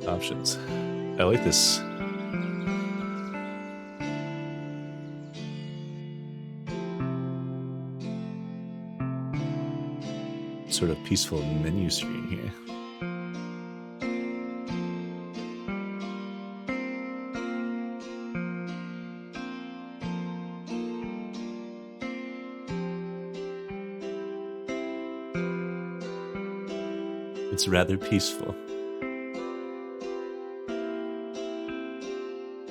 Options. I like this. Sort of peaceful menu screen here. It's rather peaceful.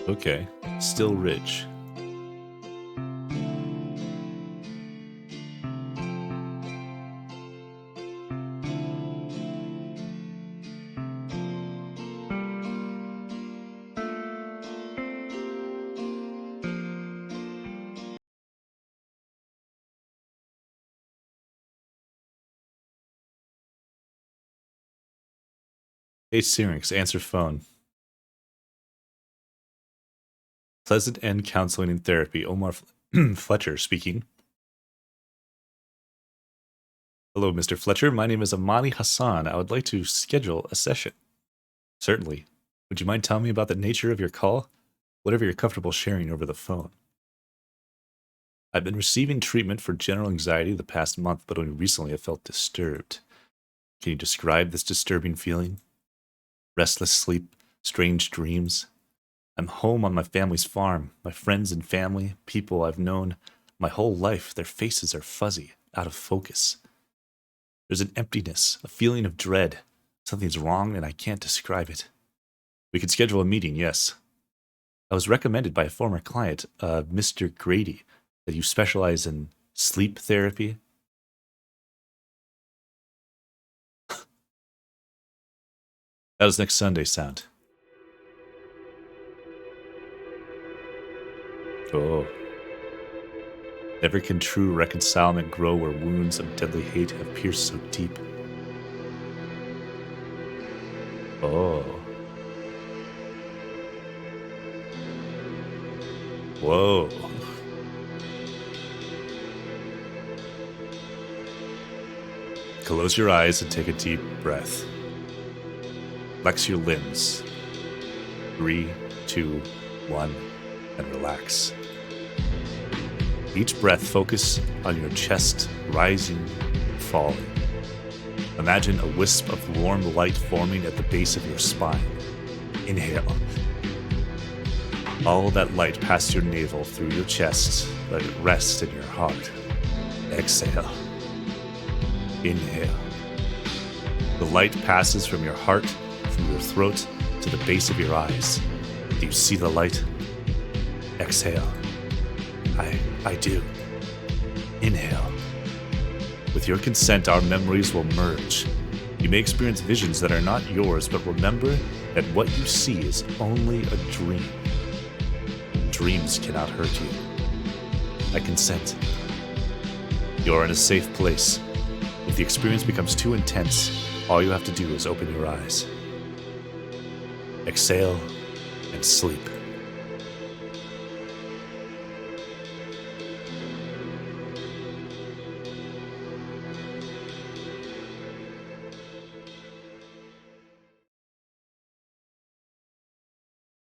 Okay, still rich. Hey Syrinx, answer phone. Pleasant End Counseling and Therapy. Omar Fletcher speaking. Hello, Mr. Fletcher. My name is Amani Hassan. I would like to schedule a session. Certainly. Would you mind telling me about the nature of your call? Whatever you're comfortable sharing over the phone. I've been receiving treatment for general anxiety the past month, but only recently I felt disturbed. Can you describe this disturbing feeling? Restless sleep, strange dreams. I'm home on my family's farm. My friends and family, people I've known my whole life, their faces are fuzzy, out of focus. There's an emptiness, a feeling of dread. Something's wrong and I can't describe it. We could schedule a meeting, yes. I was recommended by a former client, Mr. Grady, that you specialize in sleep therapy. How does next Sunday sound? Oh. Never can true reconcilement grow where wounds of deadly hate have pierced so deep. Oh. Whoa. Close your eyes and take a deep breath. Flex your limbs. 3, 2, 1, and relax. Each breath, focus on your chest, rising, falling. Imagine a wisp of warm light forming at the base of your spine. Inhale. All that light past your navel through your chest, let it rest in your heart. Exhale. Inhale. The light passes from your heart, from your throat, to the base of your eyes. Do you see the light? Exhale. I do. Inhale. With your consent, our memories will merge. You may experience visions that are not yours, but remember that what you see is only a dream. Dreams cannot hurt you. I consent. You're in a safe place. If the experience becomes too intense, all you have to do is open your eyes. Exhale and sleep.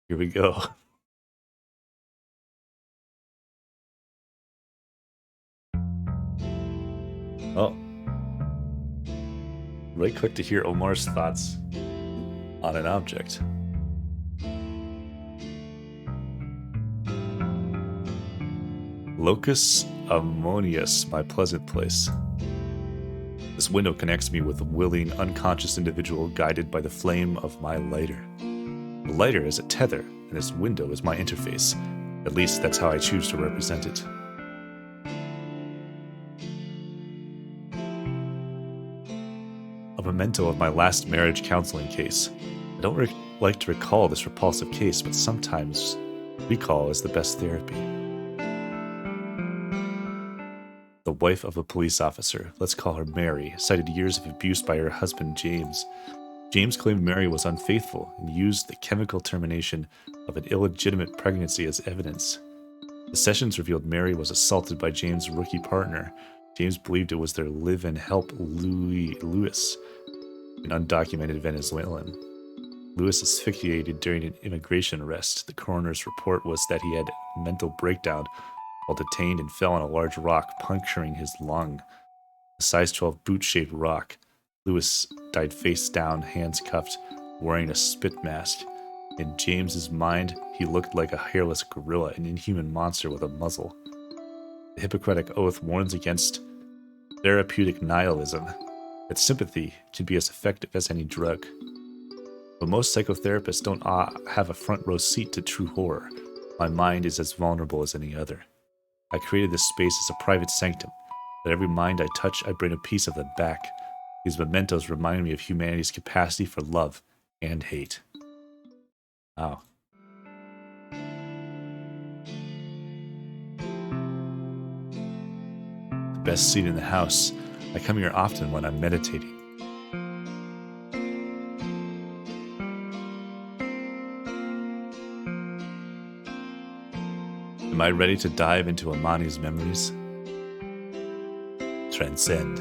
Here we go. Oh. Right click to hear Omar's thoughts on an object. Locus ammonius, my pleasant place. This window connects me with a willing, unconscious individual guided by the flame of my lighter. The lighter is a tether, and this window is my interface. At least that's how I choose to represent it. A memento of my last marriage counseling case. I don't like to recall this repulsive case, but sometimes recall is the best therapy. The wife of a police officer, let's call her Mary, cited years of abuse by her husband James. James claimed Mary was unfaithful and used the chemical termination of an illegitimate pregnancy as evidence. The sessions revealed Mary was assaulted by James' rookie partner. James believed it was their live-in help Louis, an undocumented Venezuelan. Lewis asphyxiated during an immigration arrest. The coroner's report was that he had a mental breakdown while detained and fell on a large rock, puncturing his lung. A size 12 boot-shaped rock. Lewis died face down, hands cuffed, wearing a spit mask. In James's mind, he looked like a hairless gorilla, an inhuman monster with a muzzle. The Hippocratic Oath warns against therapeutic nihilism, that sympathy can be as effective as any drug. But most psychotherapists don't have a front row seat to true horror. My mind is as vulnerable as any other. I created this space as a private sanctum, that every mind I touch, I bring a piece of them back. These mementos remind me of humanity's capacity for love and hate. Wow. The best seat in the house. I come here often when I'm meditating. Am I ready to dive into Amani's memories? Transcend.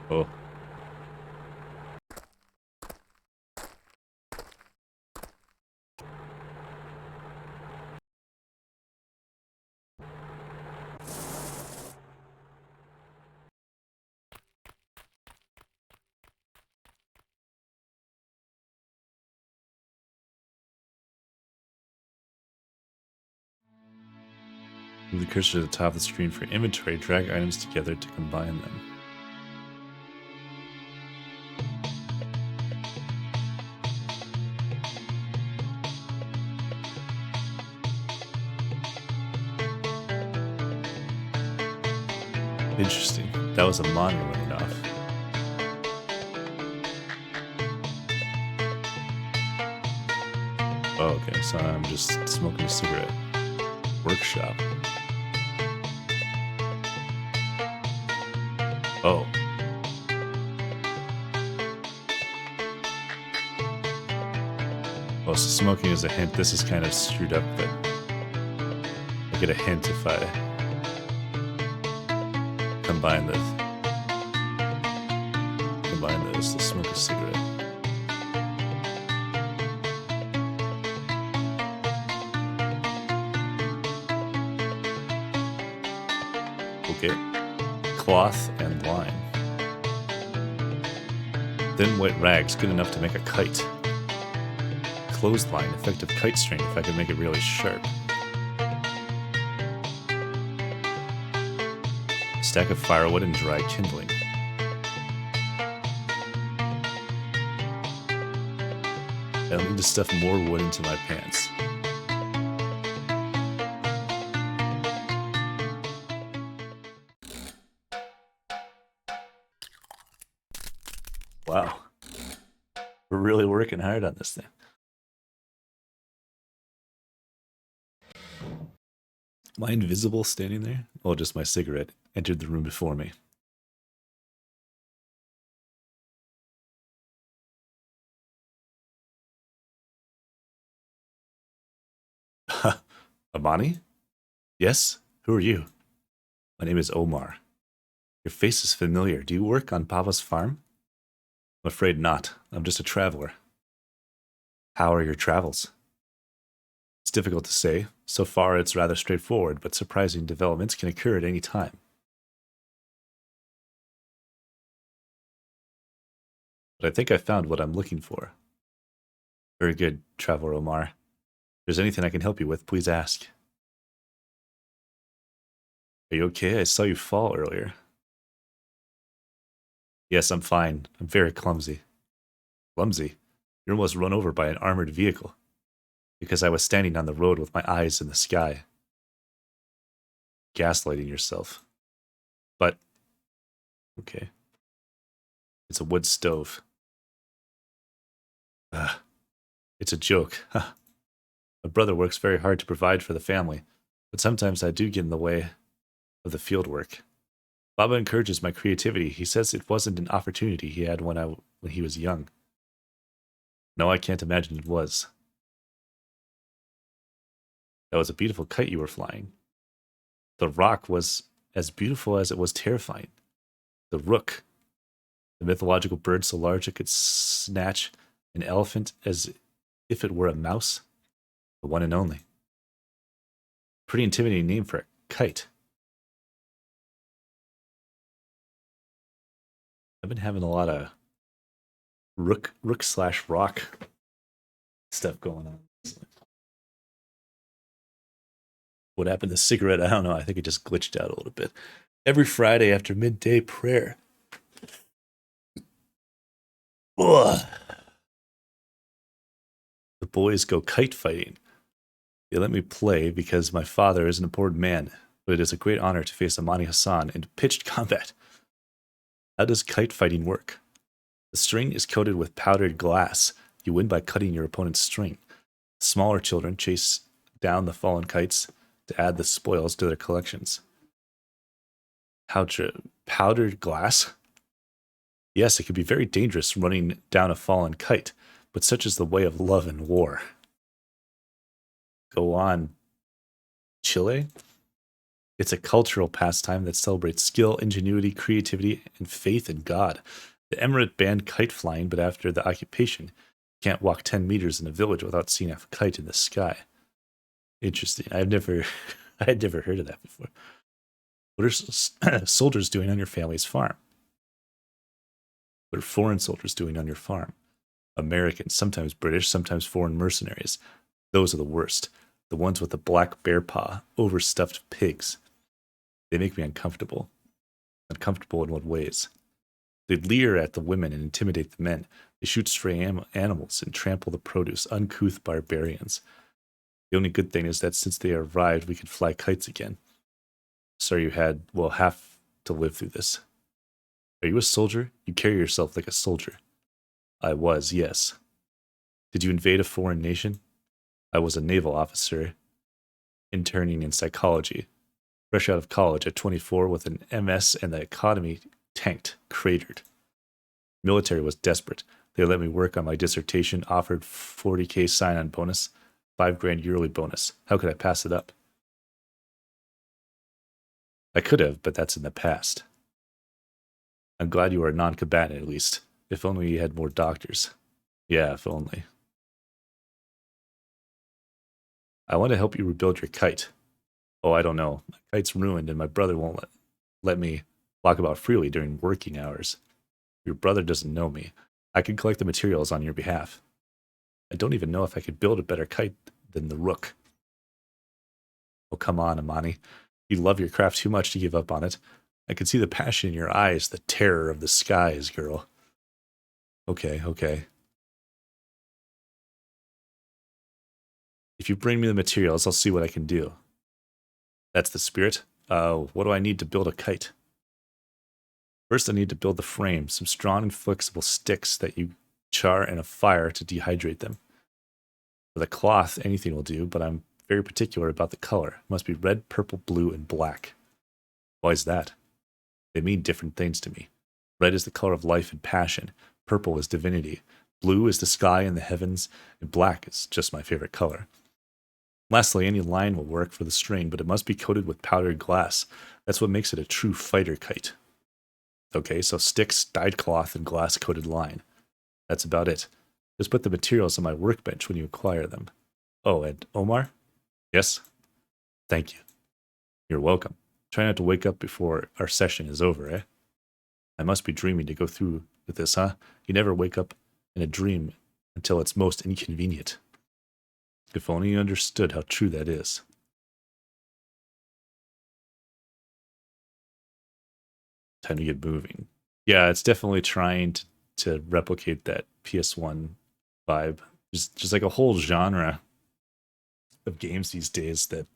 Oh. Move the cursor to the top of the screen for inventory. Drag items together to combine them. Interesting. That was a monitor running off. Oh, okay. So I'm just smoking a cigarette. Workshop. Oh. Well, so smoking is a hint. This is kind of screwed up, but I get a hint if I combine those to smoke a cigarette. Okay. Cloth and line. Thin white rags, good enough to make a kite. Clothesline, effective kite string if I could make it really sharp. Stack of firewood and dry kindling. I'll need to stuff more wood into my pants. Wow. We're really working hard on this thing. Am I invisible standing there? Oh, just my cigarette entered the room before me. Amani? Yes? Who are you? My name is Omar. Your face is familiar. Do you work on Papa's farm? I'm afraid not. I'm just a traveler. How are your travels? It's difficult to say. So far, it's rather straightforward, but surprising developments can occur at any time. But I think I found what I'm looking for. Very good, Traveler Omar. If there's anything I can help you with, please ask. Are you okay? I saw you fall earlier. Yes, I'm fine. I'm very clumsy. Clumsy? You're almost run over by an armored vehicle. Because I was standing on the road with my eyes in the sky. Gaslighting yourself. But Okay. It's a wood stove. It's a joke. My brother works very hard to provide for the family, but sometimes I do get in the way of the field work. Baba encourages my creativity. He says it wasn't an opportunity he had when he was young. No, I can't imagine it was. That was a beautiful kite you were flying. The rock was as beautiful as it was terrifying. The rook, the mythological bird so large it could snatch an elephant as if it were a mouse. The one and only. Pretty intimidating name for a kite. I've been having a lot of rook slash rock stuff going on. What happened to the cigarette? I don't know. I think it just glitched out a little bit. Every Friday after midday prayer. Ugh. The boys go kite fighting. They let me play because my father is an important man, but it is a great honor to face Amani Hassan in pitched combat. How does kite fighting work? The string is coated with powdered glass. You win by cutting your opponent's string. Smaller children chase down the fallen kites to add the spoils to their collections. Powdered glass? Yes, it can be very dangerous running down a fallen kite, but such is the way of love and war. Go on, Chile? It's a cultural pastime that celebrates skill, ingenuity, creativity, and faith in God. The emirate banned kite flying, but after the occupation, you can't walk 10 meters in a village without seeing a kite in the sky. Interesting. I had never heard of that before. What are soldiers doing on your family's farm? What are foreign soldiers doing on your farm? Americans, sometimes British, sometimes foreign mercenaries. Those are the worst. The ones with the black bear paw, overstuffed pigs. They make me uncomfortable. Uncomfortable in what ways? They leer at the women and intimidate the men. They shoot stray animals and trample the produce, uncouth barbarians. The only good thing is that since they arrived, we could fly kites again. Sorry you had, well, have to live through this. Are you a soldier? You carry yourself like a soldier. I was, yes. Did you invade a foreign nation? I was a naval officer, interning in psychology. Fresh out of college at 24 with an MS, and the economy tanked, cratered. Military was desperate. They let me work on my dissertation, offered 40K sign-on bonus, $5,000 yearly bonus. How could I pass it up? I could have, but that's in the past. I'm glad you are a non-combatant at least. If only we had more doctors. Yeah, if only. I want to help you rebuild your kite. Oh, I don't know. My kite's ruined and my brother won't let me walk about freely during working hours. Your brother doesn't know me. I can collect the materials on your behalf. I don't even know if I could build a better kite than the rook. Oh, come on, Amani. You love your craft too much to give up on it. I can see the passion in your eyes, the terror of the skies, girl. Okay, okay. If you bring me the materials, I'll see what I can do. That's the spirit. What do I need to build a kite? First, I need to build the frame, some strong and flexible sticks that you char in a fire to dehydrate them. For the cloth, anything will do, but I'm very particular about the color. It must be red, purple, blue, and black. Why is that? They mean different things to me. Red is the color of life and passion. Purple is divinity. Blue is the sky and the heavens. And black is just my favorite color. Lastly, any line will work for the string, but it must be coated with powdered glass. That's what makes it a true fighter kite. Okay, so sticks, dyed cloth, and glass-coated line. That's about it. Just put the materials on my workbench when you acquire them. Oh, and Omar? Yes? Thank you. You're welcome. Try not to wake up before our session is over, eh? I must be dreaming to go through with this, huh? You never wake up in a dream until it's most inconvenient. If only you understood how true that is. Time to get moving. Yeah, it's definitely trying to replicate that PS1 vibe. Just like a whole genre of games these days that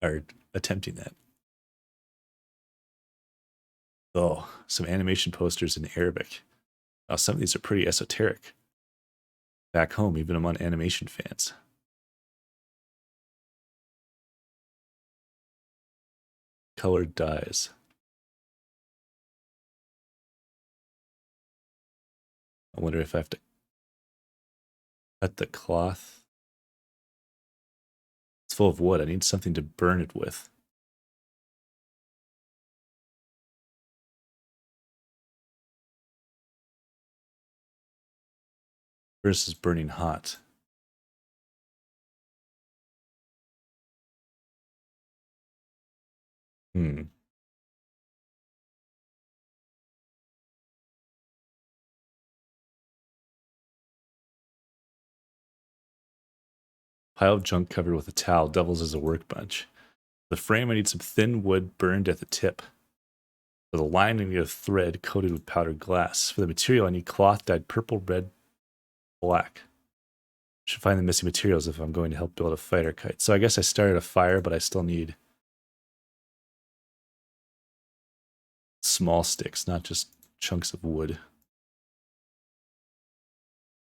are attempting that. Oh, some animation posters in Arabic. Oh, some of these are pretty esoteric. Back home, even among animation fans. Colored dyes. I wonder if I have to cut the cloth. It's full of wood. I need something to burn it with. Versus burning hot. Pile of junk covered with a towel doubles as a workbench. For the frame, I need some thin wood burned at the tip. For the line, I need a thread coated with powdered glass. For the material, I need cloth dyed purple, red, black. Should find the missing materials if I'm going to help build a fighter kite. So I guess I started a fire, but I still need small sticks, not just chunks of wood.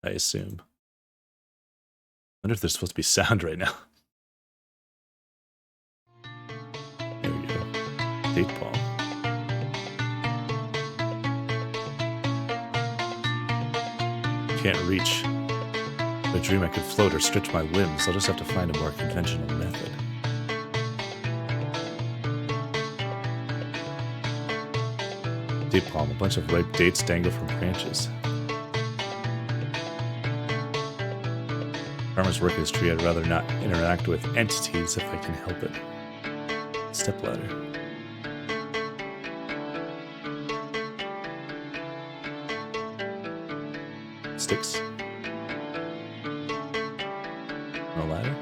I assume. I wonder if there's supposed to be sound right now. There we go. Date palm. Can't reach. I dream I could float or stretch my limbs. I'll just have to find a more conventional method. Date palm. A bunch of ripe dates dangle from branches. Farmer's work is tree. I'd rather not interact with entities if I can help it. Step ladder. Sticks. No ladder.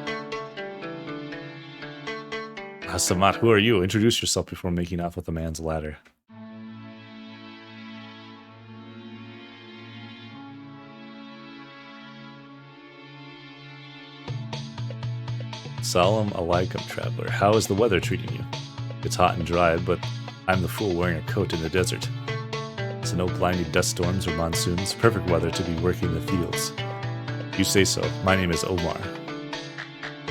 Samat, who are you? Introduce yourself before making off with a man's ladder. Salam alaikum, traveler. How is the weather treating you? It's hot and dry, but I'm the fool wearing a coat in the desert. So no blinding dust storms or monsoons. Perfect weather to be working the fields. You say so. My name is Omar.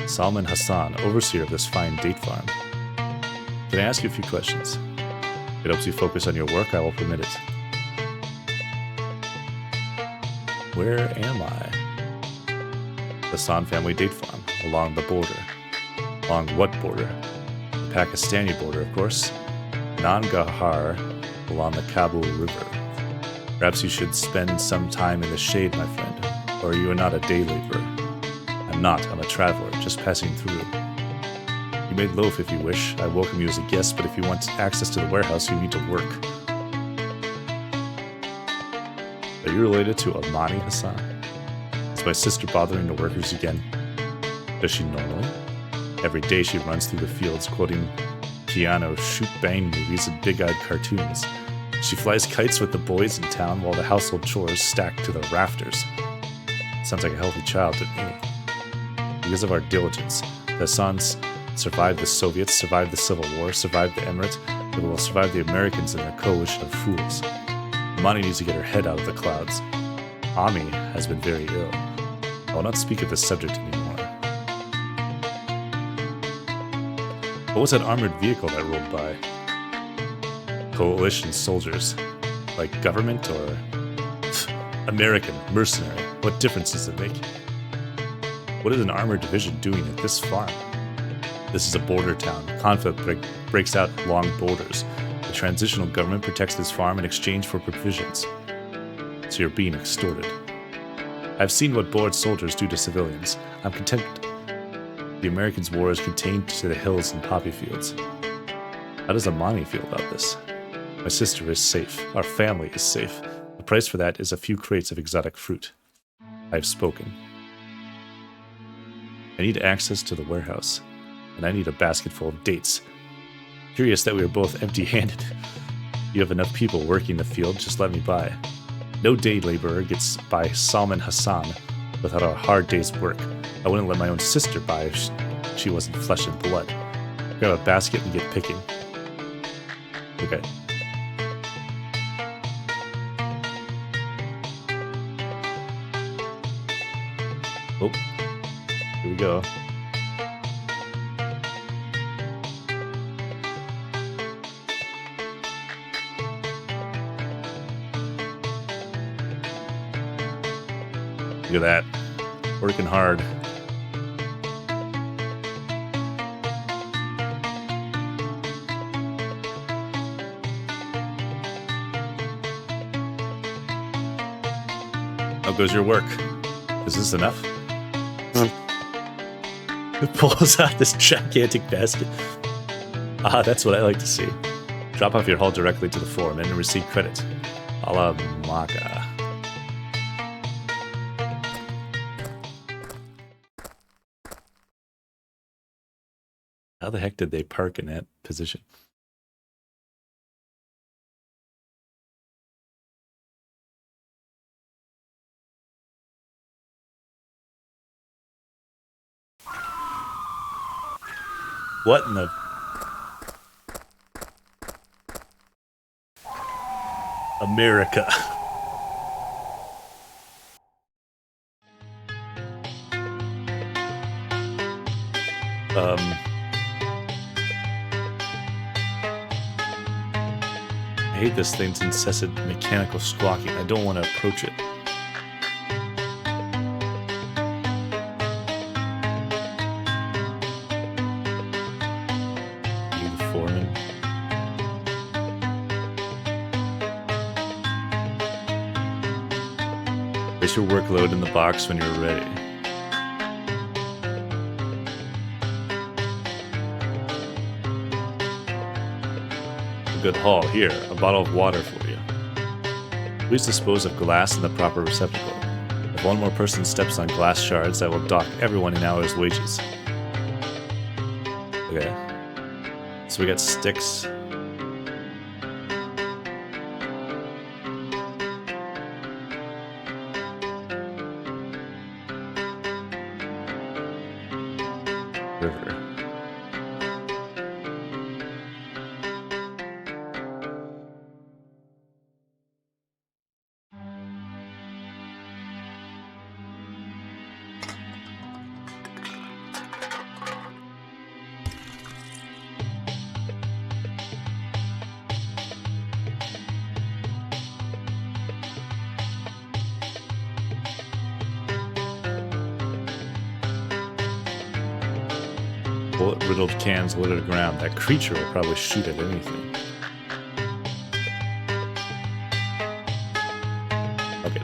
Salman Hassan, overseer of this fine date farm. Can I ask you a few questions? If it helps you focus on your work, I will permit it. Where am I? Hassan family date farm, along the border. Along what border? The Pakistani border, of course. Nangarhar, along the Kabul River. Perhaps you should spend some time in the shade, my friend, or you are not a day laborer. I'm not, I'm a traveler, just passing through. You may loaf if you wish, I welcome you as a guest, but if you want access to the warehouse, you need to work. Are you related to Amani Hassan? Is my sister bothering the workers again? Does she normally? Every day she runs through the fields quoting piano shoot-bang movies and big-eyed cartoons. She flies kites with the boys in town while the household chores stack to the rafters. Sounds like a healthy child to me. Because of our diligence, the Hassans survived the Soviets, survived the Civil War, survived the Emirate, but will survive the Americans and their coalition of fools. Amani needs to get her head out of the clouds. Ami has been very ill. I will not speak of this subject anymore. What was that armored vehicle that rolled by? Coalition soldiers. Like government or American mercenary? What difference does it make? What is an armored division doing at this farm? This is a border town. Conflict breaks out along borders. The transitional government protects this farm in exchange for provisions. So you're being extorted. I've seen what bored soldiers do to civilians. I'm content. The Americans' war is contained to the hills and poppy fields. How does Amani feel about this? My sister is safe. Our family is safe. The price for that is a few crates of exotic fruit. I have spoken. I need access to the warehouse, and I need a basket full of dates. Curious that we are both empty-handed. You have enough people working the field, just let me by. No day laborer gets by Salman Hassan without a hard day's work. I wouldn't let my own sister by if she wasn't flesh and blood. Grab a basket and get picking. Okay. Oh, here we go. Look at that. Working hard. How goes your work? Is this enough? It pulls out this gigantic basket. Ah, that's what I like to see. Drop off your haul directly to the foreman and receive credit. A la Maga. How the heck did they park in that position? What in the... America. I hate this thing's incessant mechanical squawking. I don't want to approach it. You the foreman. Place your workload in the box when you're ready. A good haul. Here, a bottle of water for you. Please dispose of glass in the proper receptacle. If one more person steps on glass shards, I will dock everyone an hour's wages. Okay. So we got sticks. River. Bullet-riddled cans littered the ground. That creature will probably shoot at anything. Okay.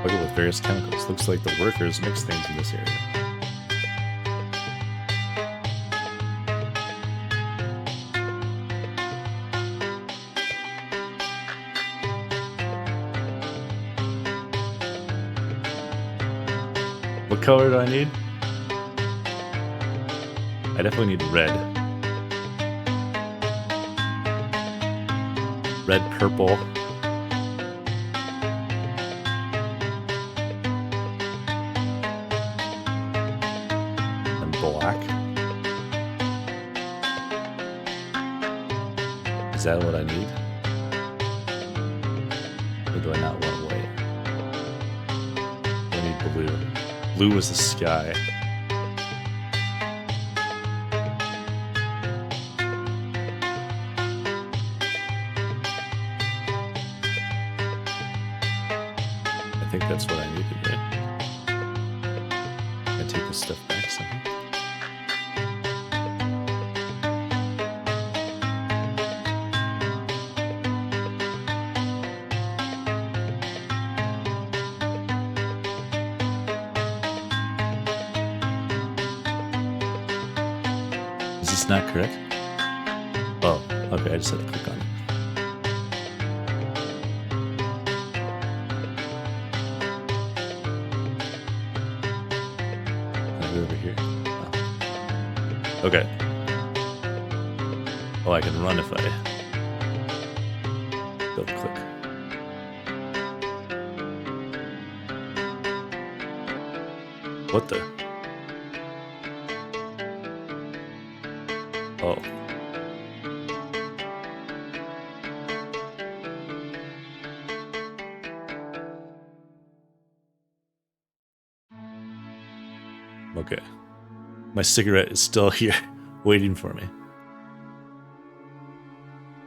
Bucket with various chemicals. Looks like the workers mix things in this area. What color do I need? I definitely need red. Red, purple. And black. Is that what I need? Or do I not want white? I need blue. Blue is the sky. I think that's what I needed, right? I take this stuff back somehow. Is this not correct? Oh, okay, I just had to click on it. Over here. Oh. Okay. Oh, I can run if I double click. What the? Oh. Okay. My cigarette is still here, waiting for me.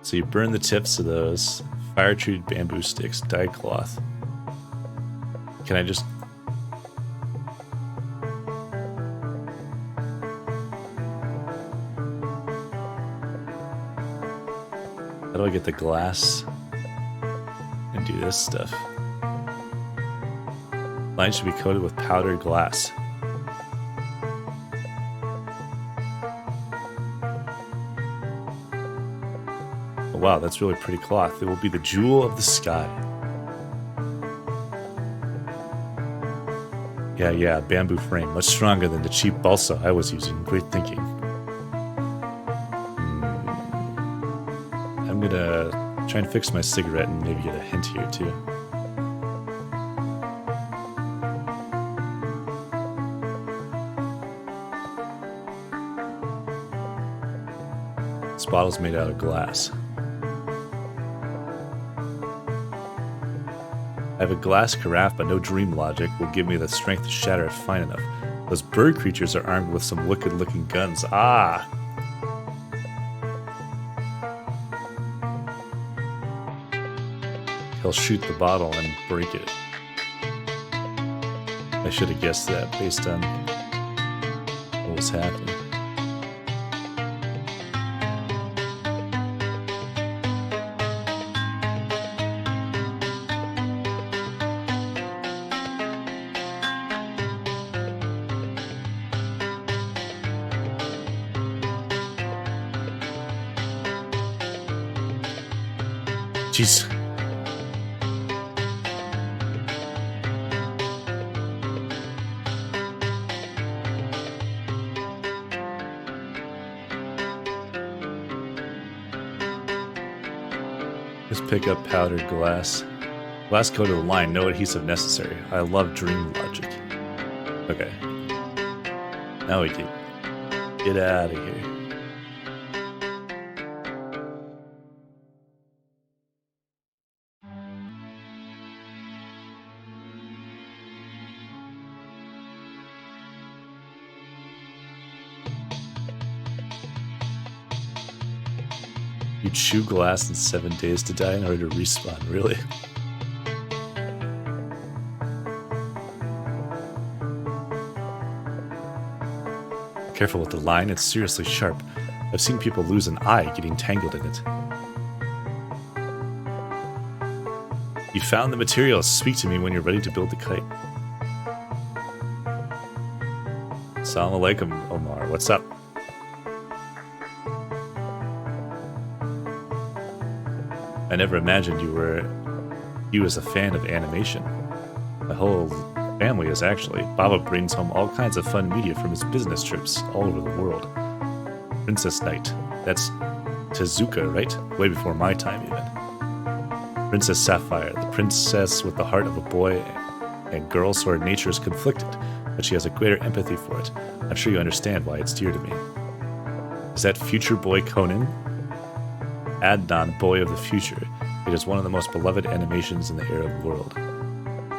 So you burn the tips of those fire-treated bamboo sticks, dyed cloth. Can I just... How do I get the glass and do this stuff? Lines should be coated with powdered glass. Oh, wow, that's really pretty cloth. It will be the jewel of the sky. Yeah, bamboo frame. Much stronger than the cheap balsa I was using. Great thinking. I'm gonna try and fix my cigarette and maybe get a hint here, too. This bottle's made out of glass. I have a glass carafe, but no dream logic will give me the strength to shatter it fine enough. Those bird creatures are armed with some wicked-looking guns. Ah! He'll shoot the bottle and break it. I should have guessed that based on what was happening. Jeez. Just pick up powdered glass. Glass coated the line, no adhesive necessary. I love dream logic. Okay. Now we can get out of here. You chew glass in 7 days to die in order to respawn, really? Careful with the line, it's seriously sharp. I've seen people lose an eye getting tangled in it. You found the materials. Speak to me when you're ready to build the kite. Assalamu alaikum, Omar. What's up? I never imagined you as a fan of animation. My whole family is actually. Baba brings home all kinds of fun media from his business trips all over the world. Princess Knight. That's Tezuka, right? Way before my time, even. Princess Sapphire, the princess with the heart of a boy and girl, so her nature is conflicted, but she has a greater empathy for it. I'm sure you understand why it's dear to me. Is that future boy Conan? Adnan, Boy of the Future. It is one of the most beloved animations in the Arab world.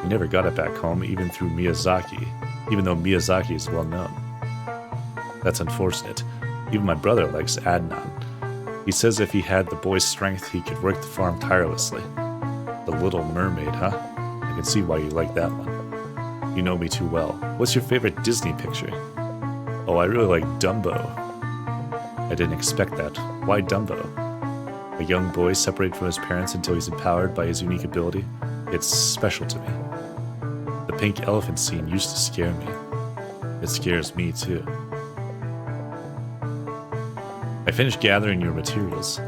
We never got it back home, even through Miyazaki, even though Miyazaki is well known. That's unfortunate. Even my brother likes Adnan. He says if he had the boy's strength, he could work the farm tirelessly. The Little Mermaid, huh? I can see why you like that one. You know me too well. What's your favorite Disney picture? Oh, I really like Dumbo. I didn't expect that. Why Dumbo? A young boy separated from his parents until he's empowered by his unique ability. It's special to me. The pink elephant scene used to scare me. It scares me too. I finished gathering your materials.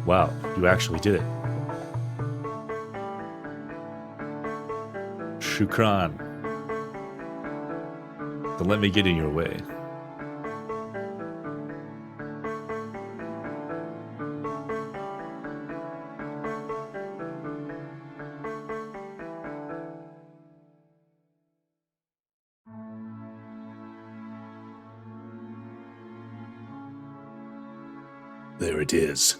Wow, you actually did it. Shukran. Don't let me get in your way. There it is.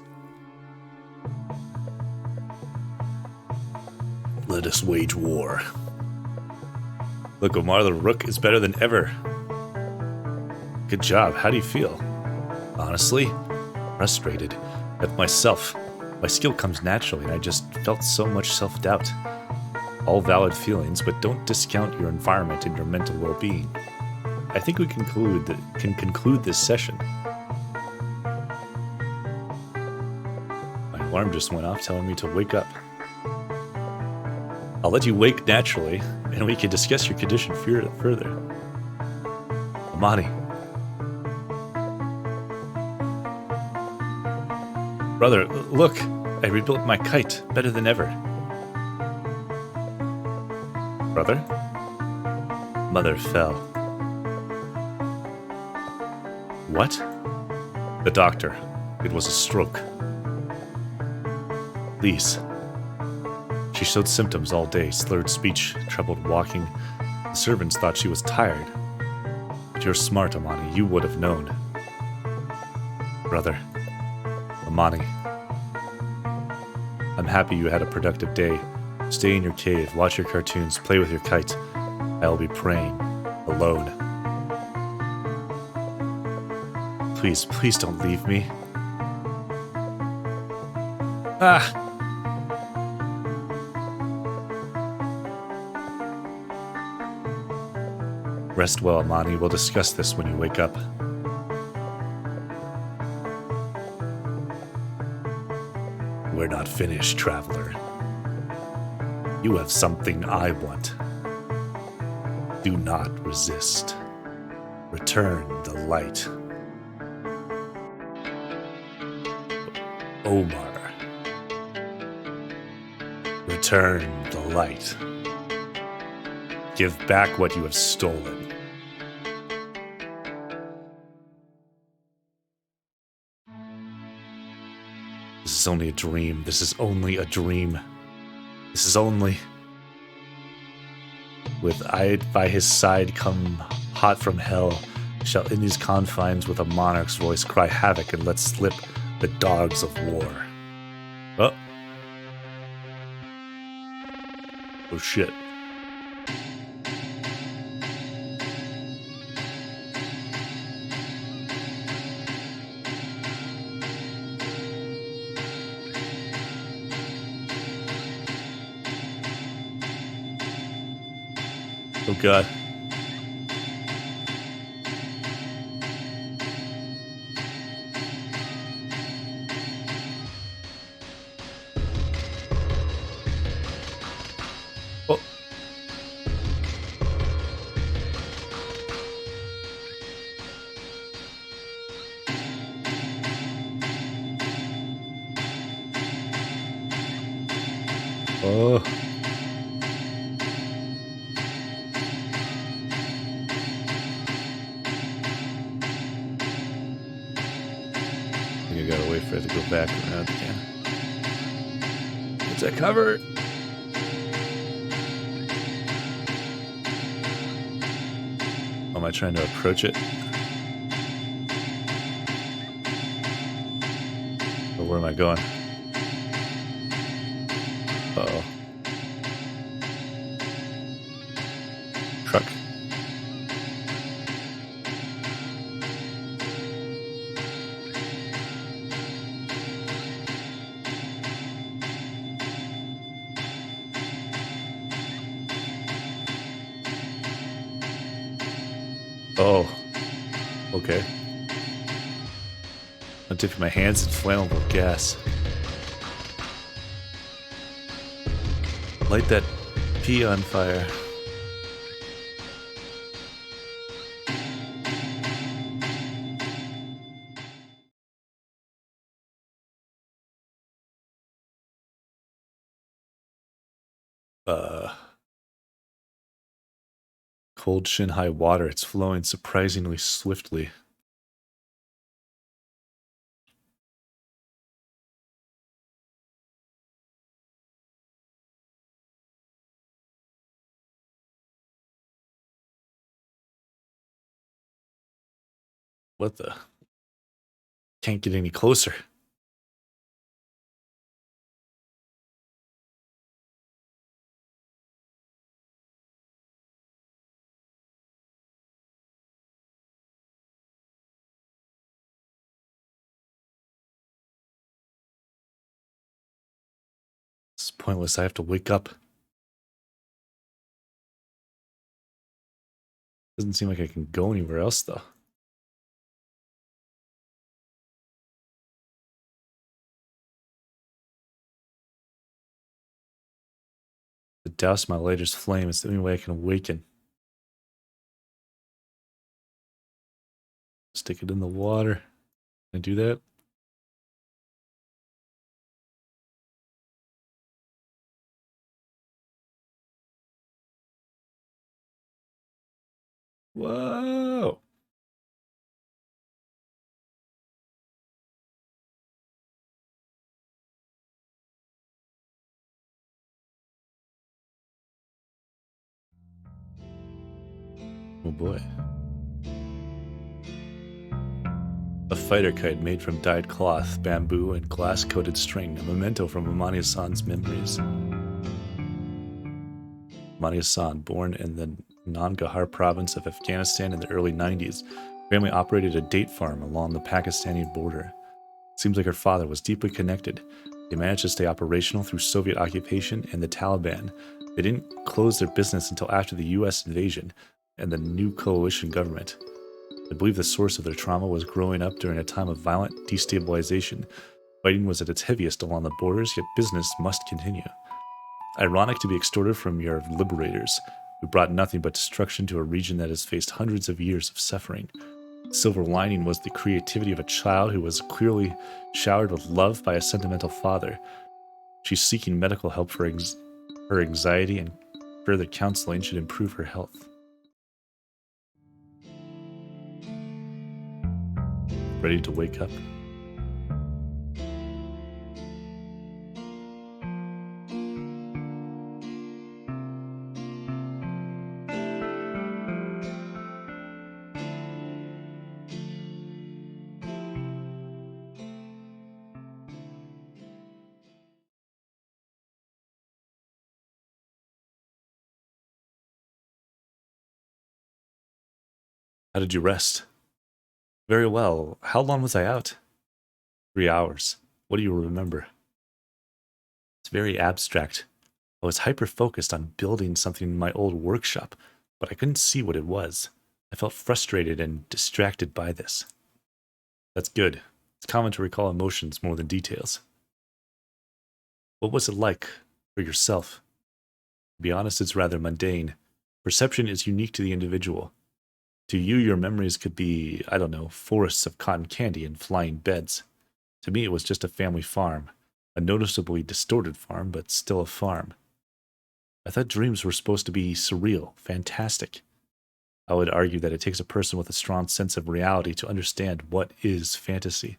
Let us wage war. Look, Omar the Rook is better than ever. Good job. How do you feel? Honestly, frustrated at myself. My skill comes naturally, and I just felt so much self-doubt. All valid feelings, but don't discount your environment and your mental well-being. I think we can conclude this session. My alarm just went off telling me to wake up. I'll let you wake naturally, and we can discuss your condition further. Amani. Brother, look! I rebuilt my kite better than ever. Brother? Mother fell. What? The doctor. It was a stroke. Please. She showed symptoms all day, slurred speech, troubled walking. The servants thought she was tired. But you're smart, Amani. You would have known. Brother. Amani. I'm happy you had a productive day. Stay in your cave, watch your cartoons, play with your kite. I'll be praying. Alone. Please, please don't leave me. Ah! Rest well, Amani. We'll discuss this when you wake up. We're not finished, traveler. You have something I want. Do not resist. Return the light. Omar. Return the light. Give back what you have stolen. This is only a dream. This is only a dream. This is only... With I by his side come hot from hell, shall in these confines with a monarch's voice cry havoc and let slip the dogs of war. Oh. Oh shit. Oh god. Oh. Oh. I think I gotta wait for it to go back around again. What's that cover? Am I trying to approach it? Or where am I going? Uh-oh. Truck. Oh. Okay. I'm dipping my hands in flammable gas. Light that pea on fire. Cold shin-high water. It's flowing surprisingly swiftly. What the? Can't get any closer. It's pointless. I have to wake up. Doesn't seem like I can go anywhere else, though. To douse my lighter's flame is the only way I can awaken. Stick it in the water. Can I do that? Whoa! Oh boy. A fighter kite made from dyed cloth, bamboo, and glass-coated string, a memento from Amani Hassan's memories. Amani Hassan, born in the Nangarhar province of Afghanistan in the early 90s, family operated a date farm along the Pakistani border. Seems like her father was deeply connected. They managed to stay operational through Soviet occupation and the Taliban. They didn't close their business until after the US invasion and the new coalition government. I believe the source of their trauma was growing up during a time of violent destabilization. Fighting was at its heaviest along the borders, yet business must continue. Ironic to be extorted from your liberators, who brought nothing but destruction to a region that has faced hundreds of years of suffering. Silver lining was the creativity of a child who was clearly showered with love by a sentimental father. She's seeking medical help for her anxiety, and further counseling should improve her health. Ready to wake up? How did you rest? Very well. How long was I out? 3 hours. What do you remember? It's very abstract. I was hyper focused on building something in my old workshop, but I couldn't see what it was. I felt frustrated and distracted by this. That's good. It's common to recall emotions more than details. What was it like for yourself? To be honest, it's rather mundane. Perception is unique to the individual. To you, your memories could be, I don't know, forests of cotton candy and flying beds. To me, it was just a family farm. A noticeably distorted farm, but still a farm. I thought dreams were supposed to be surreal, fantastic. I would argue that it takes a person with a strong sense of reality to understand what is fantasy. To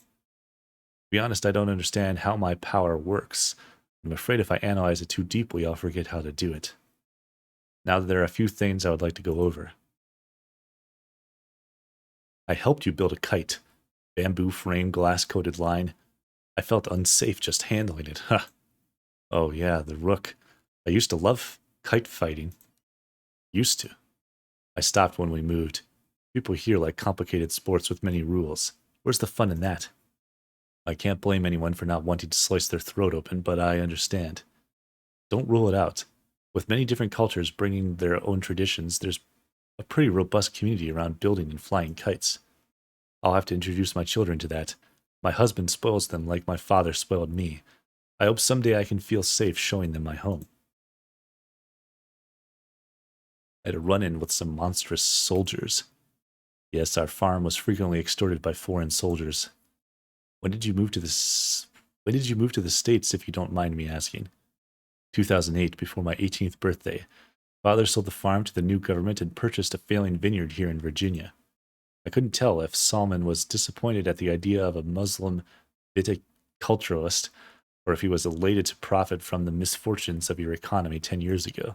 be honest, I don't understand how my power works. I'm afraid if I analyze it too deeply, I'll forget how to do it. Now there are a few things I would like to go over. I helped you build a kite. Bamboo frame, glass-coated line. I felt unsafe just handling it. Huh. Oh yeah, the rook. I used to love kite fighting. Used to. I stopped when we moved. People here like complicated sports with many rules. Where's the fun in that? I can't blame anyone for not wanting to slice their throat open, but I understand. Don't rule it out. With many different cultures bringing their own traditions, there's a pretty robust community around building and flying kites. I'll have to introduce my children to that. My husband spoils them like my father spoiled me. I hope someday I can feel safe showing them my home. I had a run-in with some monstrous soldiers. Yes, our farm was frequently extorted by foreign soldiers. When did you move to the States, if you don't mind me asking? 2008, before my 18th birthday. Father sold the farm to the new government and purchased a failing vineyard here in Virginia. I couldn't tell if Salman was disappointed at the idea of a Muslim viticulturalist, or if he was elated to profit from the misfortunes of your economy 10 years ago.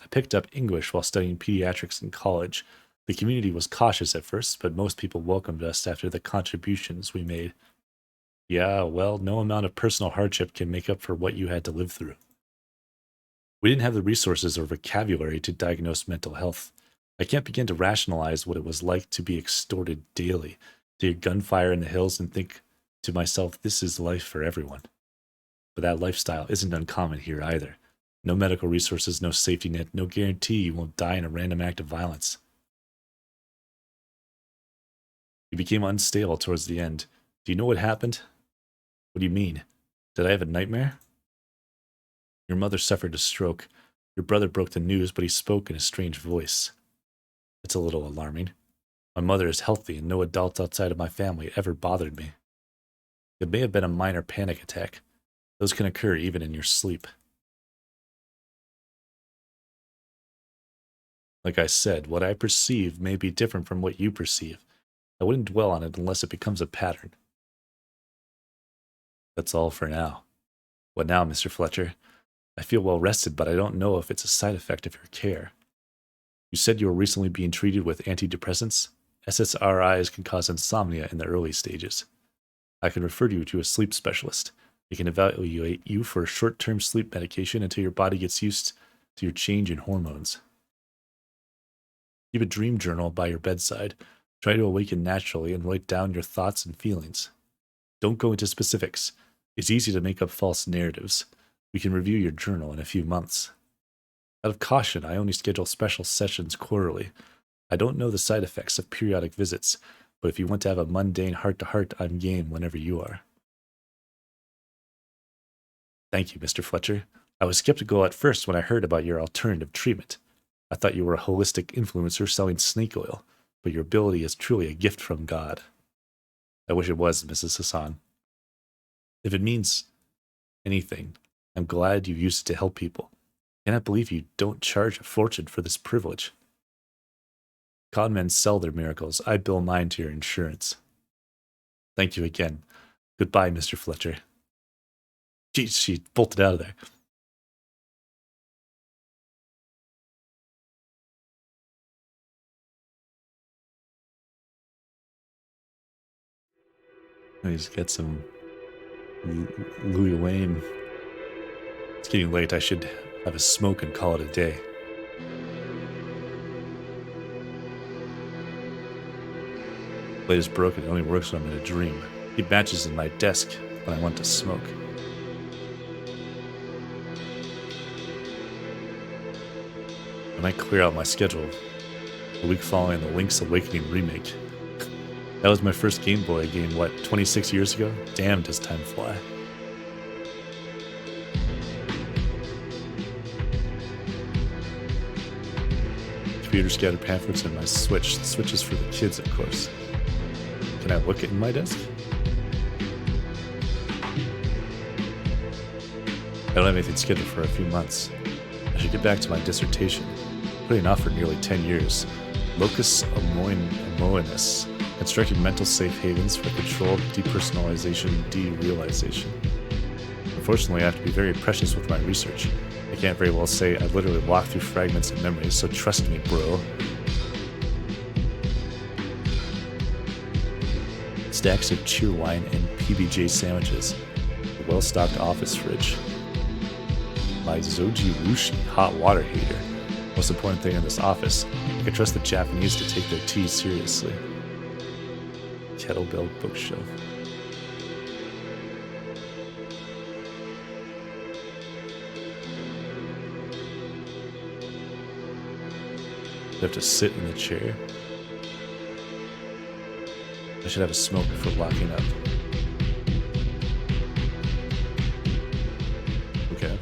I picked up English while studying pediatrics in college. The community was cautious at first, but most people welcomed us after the contributions we made. Yeah, well, no amount of personal hardship can make up for what you had to live through. We didn't have the resources or vocabulary to diagnose mental health. I can't begin to rationalize what it was like to be extorted daily, to hear gunfire in the hills and think to myself, this is life for everyone. But that lifestyle isn't uncommon here either. No medical resources, no safety net, no guarantee you won't die in a random act of violence. You became unstable towards the end. Do you know what happened? What do you mean? Did I have a nightmare? Your mother suffered a stroke. Your brother broke the news, but he spoke in a strange voice. It's a little alarming. My mother is healthy, and no adult outside of my family ever bothered me. It may have been a minor panic attack. Those can occur even in your sleep. Like I said, what I perceive may be different from what you perceive. I wouldn't dwell on it unless it becomes a pattern. That's all for now. What now, Mr. Fletcher? I feel well rested, but I don't know if it's a side effect of your care. You said you were recently being treated with antidepressants? SSRIs can cause insomnia in the early stages. I can refer you to a sleep specialist. He can evaluate you for short-term sleep medication until your body gets used to your change in hormones. Keep a dream journal by your bedside. Try to awaken naturally and write down your thoughts and feelings. Don't go into specifics. It's easy to make up false narratives. We can review your journal in a few months. Out of caution, I only schedule special sessions quarterly. I don't know the side effects of periodic visits, but if you want to have a mundane heart-to-heart, I'm game whenever you are. Thank you, Mr. Fletcher. I was skeptical at first when I heard about your alternative treatment. I thought you were a holistic influencer selling snake oil, but your ability is truly a gift from God. I wish it was, Mrs. Hassan. If it means anything, I'm glad you used it to help people. I cannot believe you don't charge a fortune for this privilege. Con men sell their miracles. I bill mine to your insurance. Thank you again. Goodbye, Mr. Fletcher. Jeez, she bolted out of there. He's got some Louis Wayne. It's getting late. I should have a smoke and call it a day. Light is broken. It only works when I'm in a dream. Keep matches in my desk when I want to smoke. I might clear out my schedule the week following the Link's Awakening remake. That was my first Game Boy game, 26 years ago? Damn, does time fly. Computer scatter pamphlets and my Switch. The Switch is for the kids, of course. Can I look in my desk? I don't have anything scheduled for a few months. I should get back to my dissertation. Putting off for nearly 10 years. Locus Amoenus. Constructing mental safe havens for controlled depersonalization and derealization. Unfortunately, I have to be very precious with my research. I can't very well say I literally walk through fragments of memories, so trust me, bro. Stacks of cheerwine and PBJ sandwiches. A well-stocked office fridge. My Zoji Rushi hot water heater. Most important thing in this office, I can trust the Japanese to take their tea seriously. Kettlebell bookshelf. I have to sit in the chair. I should have a smoke before locking up. Okay.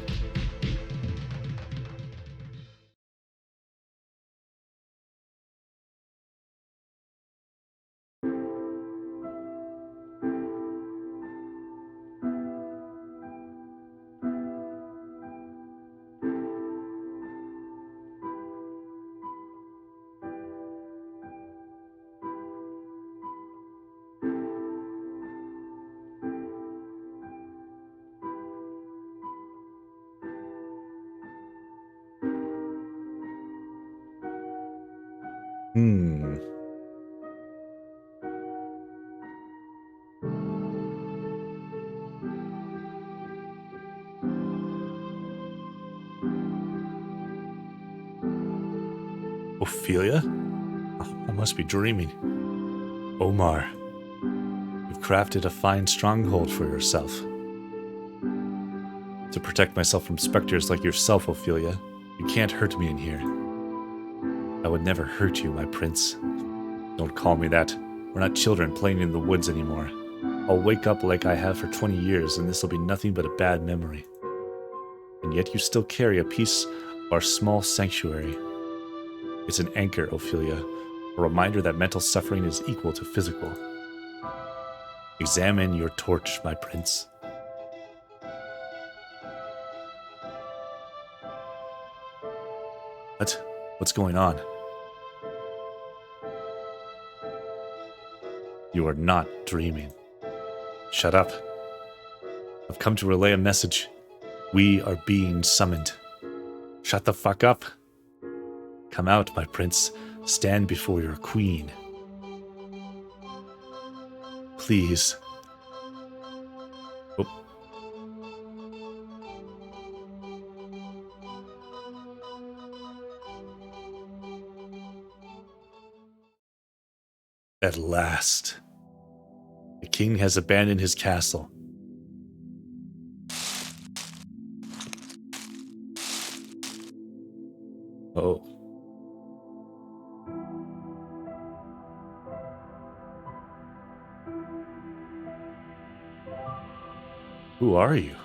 Ophelia? I must be dreaming. Omar, you've crafted a fine stronghold for yourself. To protect myself from specters like yourself, Ophelia. You can't hurt me in here. I would never hurt you, my prince. Don't call me that. We're not children playing in the woods anymore. I'll wake up like I have for 20 years, and this will be nothing but a bad memory. And yet you still carry a piece of our small sanctuary. It's an anchor, Ophelia, a reminder that mental suffering is equal to physical. Examine your torch, my prince. What? What's going on? You are not dreaming. Shut up. I've come to relay a message. We are being summoned. Shut the fuck up. Come out, my prince. Stand before your queen. Please. Oh. At last. The king has abandoned his castle. Oh. Who are you?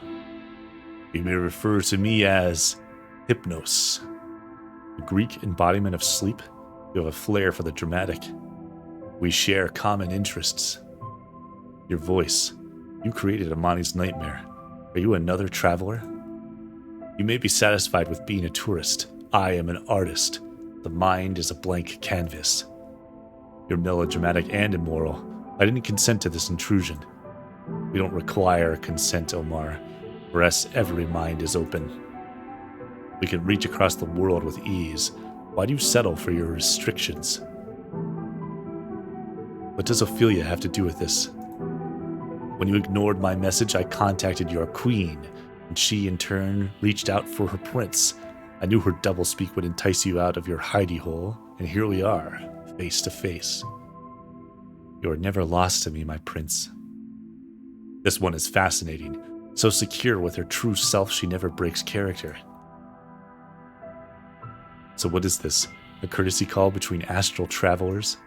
You may refer to me as Hypnos, the Greek embodiment of sleep. You have a flair for the dramatic. We share common interests. Your voice. You created Amani's nightmare. Are you another traveler? You may be satisfied with being a tourist. I am an artist. The mind is a blank canvas. You're melodramatic and immoral. I didn't consent to this intrusion. We don't require consent, Omar. For us, every mind is open. We can reach across the world with ease. Why do you settle for your restrictions? What does Ophelia have to do with this? When you ignored my message, I contacted your queen, and she, in turn, reached out for her prince. I knew her doublespeak would entice you out of your hidey hole, and here we are, face to face. You are never lost to me, my prince. This one is fascinating. So secure with her true self, she never breaks character. So what is this? A courtesy call between astral travelers?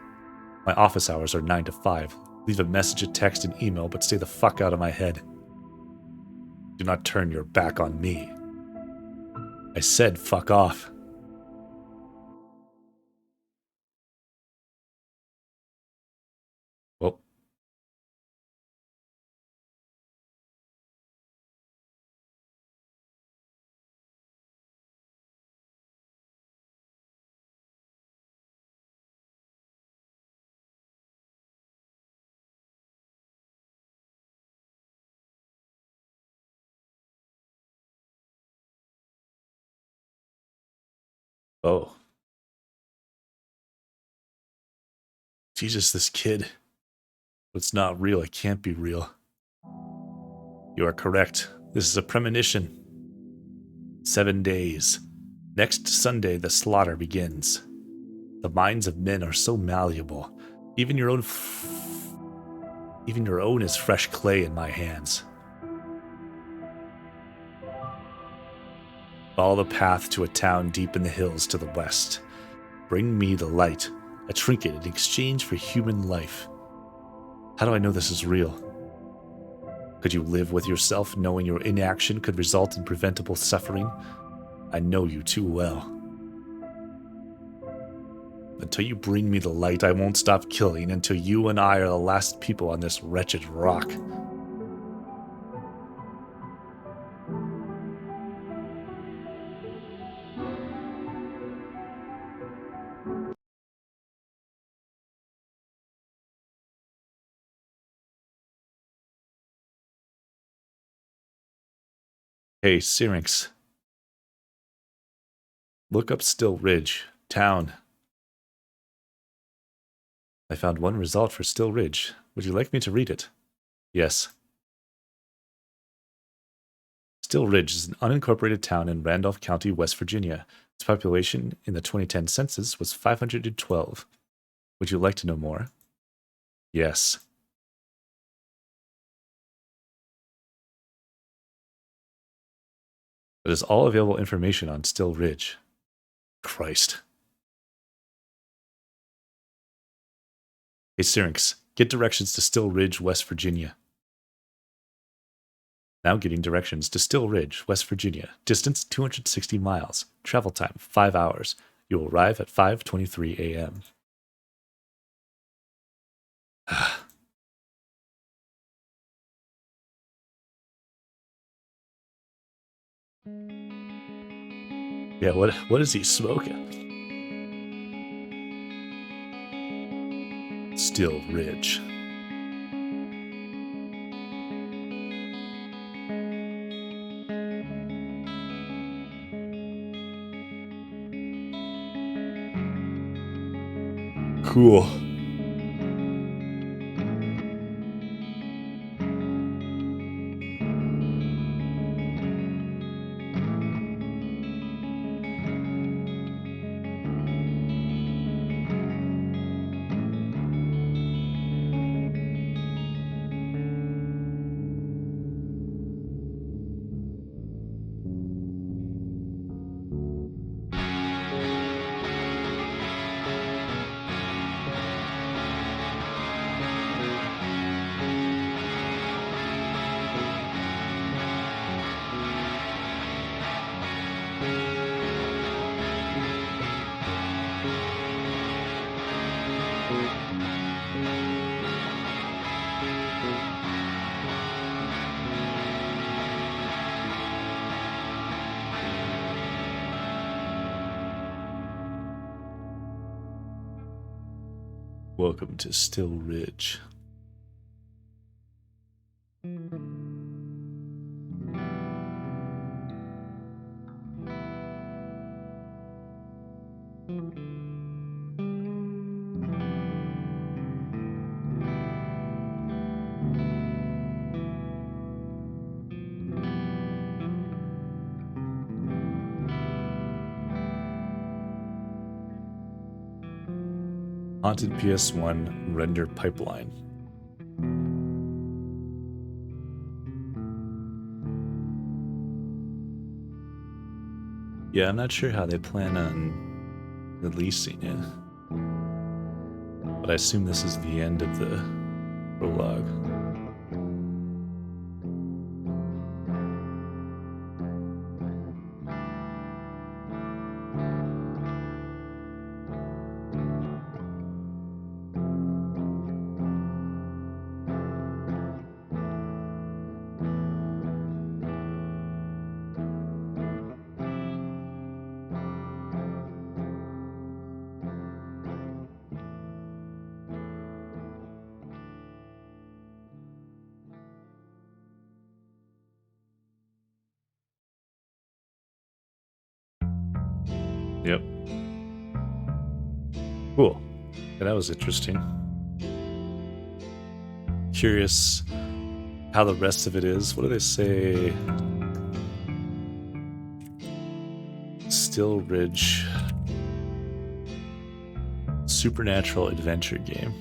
My office hours are 9 to 5. Leave a message, a text, and email, but stay the fuck out of my head. Do not turn your back on me. I said fuck off. Well. Oh. Jesus, this kid. What's not real, it can't be real. You are correct. This is a premonition. 7 days. Next Sunday, the slaughter begins. The minds of men are so malleable. Even your own is fresh clay in my hands. Follow the path to a town deep in the hills to the west. Bring me the light, a trinket in exchange for human life. How do I know this is real? Could you live with yourself knowing your inaction could result in preventable suffering? I know you too well. Until you bring me the light, I won't stop killing until you and I are the last people on this wretched rock. Hey, Syrinx. Look up Still Ridge, town. I found one result for Still Ridge. Would you like me to read it? Yes. Still Ridge is an unincorporated town in Randolph County, West Virginia. Its population in the 2010 census was 512. Would you like to know more? Yes. That is all available information on Still Ridge. Christ. Hey, Syrinx, get directions to Still Ridge, West Virginia. Now getting directions to Still Ridge, West Virginia. Distance 260 miles. Travel time 5 hours. You will arrive at 5:23 a.m. Yeah, what is he smoking? Still Ridge. Cool. Welcome to Still Ridge. Haunted PS1 render pipeline. Yeah, I'm not sure how they plan on releasing it, but I assume this is the end of the prologue. Yep. Cool. Yeah, that was interesting. Curious how the rest of it is. What do they say? Still Ridge. Supernatural adventure game.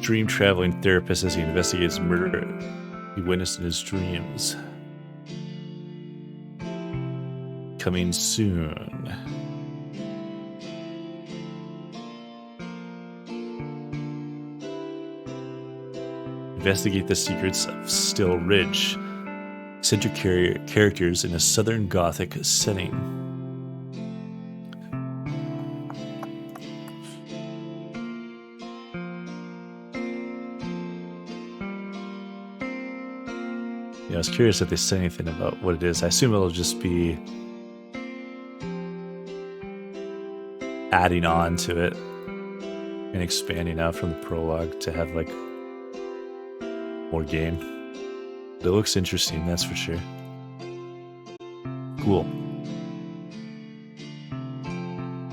Dream traveling therapist as he investigates murder he witnessed in his dreams. Coming soon. Investigate the secrets of Still Ridge. Center characters in a Southern Gothic setting. Yeah, I was curious if they said anything about what it is. I assume it'll just be adding on to it and expanding out from the prologue to have like more game. But it looks interesting, that's for sure. Cool.